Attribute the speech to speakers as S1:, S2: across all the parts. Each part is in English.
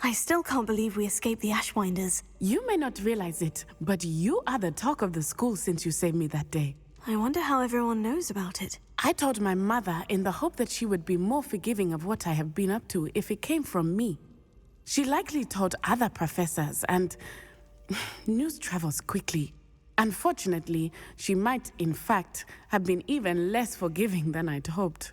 S1: I still can't believe we escaped the Ashwinders.
S2: You may not realize it, but you are the talk of the school since you saved me that day.
S1: I wonder how everyone knows about it.
S2: I told my mother in the hope that she would be more forgiving of what I have been up to if it came from me. She likely told other professors, and news travels quickly. Unfortunately, she might, in fact, have been even less forgiving than I'd hoped.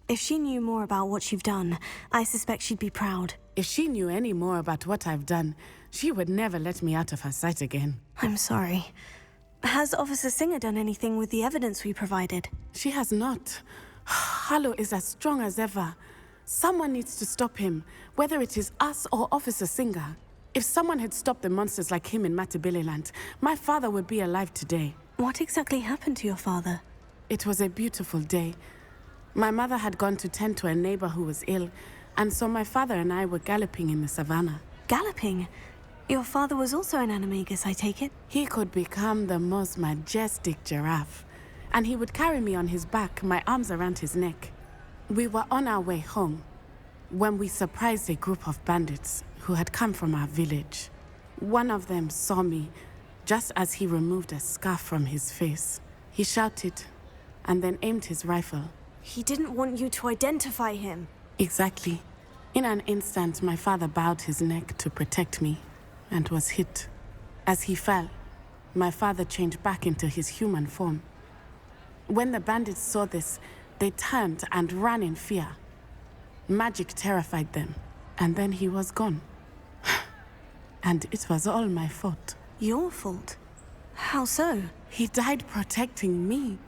S1: If she knew more about what you've done, I suspect she'd be proud.
S2: If she knew any more about what I've done, she would never let me out of her sight again.
S1: I'm sorry. Has Officer Singer done anything with the evidence we provided?
S2: She has not. Harlow is as strong as ever. Someone needs to stop him, whether it is us or Officer Singer. If someone had stopped the monsters like him in Matabeleland, my father would be alive today.
S1: What exactly happened to your father?
S2: It was a beautiful day. My mother had gone to tend to a neighbor who was ill, and so my father and I were galloping in the savannah.
S1: Galloping? Your father was also an animagus, I take it?
S2: He could become the most majestic giraffe, and he would carry me on his back, my arms around his neck. We were on our way home when we surprised a group of bandits who had come from our village. One of them saw me just as he removed a scarf from his face. He shouted and then aimed his rifle.
S1: He didn't want you to identify him.
S2: Exactly. In an instant, my father bowed his neck to protect me and was hit. As he fell, my father changed back into his human form. When the bandits saw this, they turned and ran in fear. Magic terrified them, and then he was gone. And it was all my fault.
S1: Your fault? How so?
S2: He died protecting me.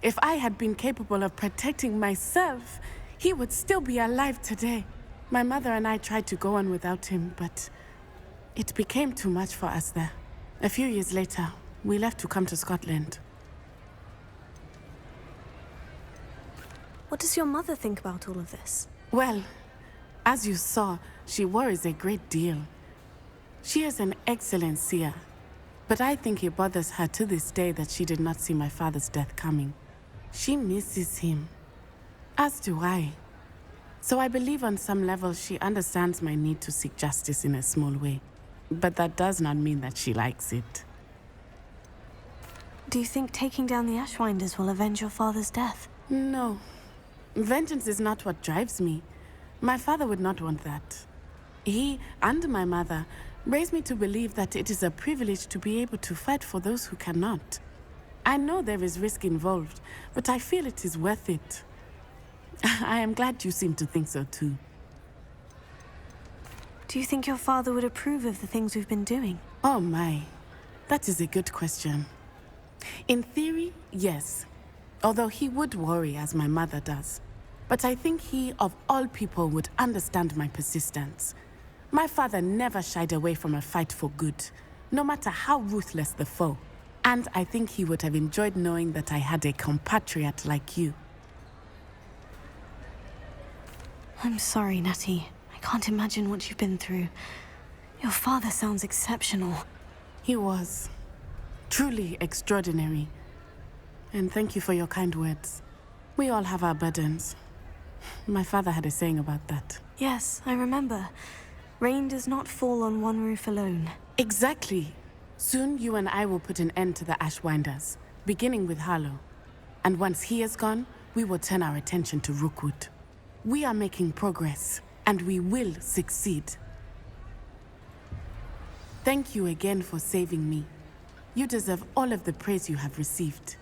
S2: If I had been capable of protecting myself, he would still be alive today. My mother and I tried to go on without him, but it became too much for us there. A few years later, we left to come to Scotland.
S1: What does your mother think about all of this?
S2: Well, as you saw, she worries a great deal. She is an excellent seer, but I think it bothers her to this day that she did not see my father's death coming. She misses him, as do I. So I believe on some level she understands my need to seek justice in a small way. But that does not mean that she likes it.
S1: Do you think taking down the Ashwinders will avenge your father's death?
S2: No. Vengeance is not what drives me. My father would not want that. He and my mother raised me to believe that it is a privilege to be able to fight for those who cannot. I know there is risk involved, but I feel it is worth it. I am glad you seem to think so too.
S1: Do you think your father would approve of the things we've been doing?
S2: Oh my, that is a good question. In theory, yes. Although he would worry as my mother does. But I think he, of all people, would understand my persistence. My father never shied away from a fight for good, no matter how ruthless the foe. And I think he would have enjoyed knowing that I had a compatriot like you.
S1: I'm sorry, Natty. I can't imagine what you've been through. Your father sounds exceptional.
S2: He was. Truly extraordinary. And thank you for your kind words. We all have our burdens. My father had a saying about that.
S1: Yes, I remember. Rain does not fall on one roof alone.
S2: Exactly. Soon you and I will put an end to the Ashwinders, beginning with Harlow. And once he is gone, we will turn our attention to Rookwood. We are making progress, and we will succeed. Thank you again for saving me. You deserve all of the praise you have received.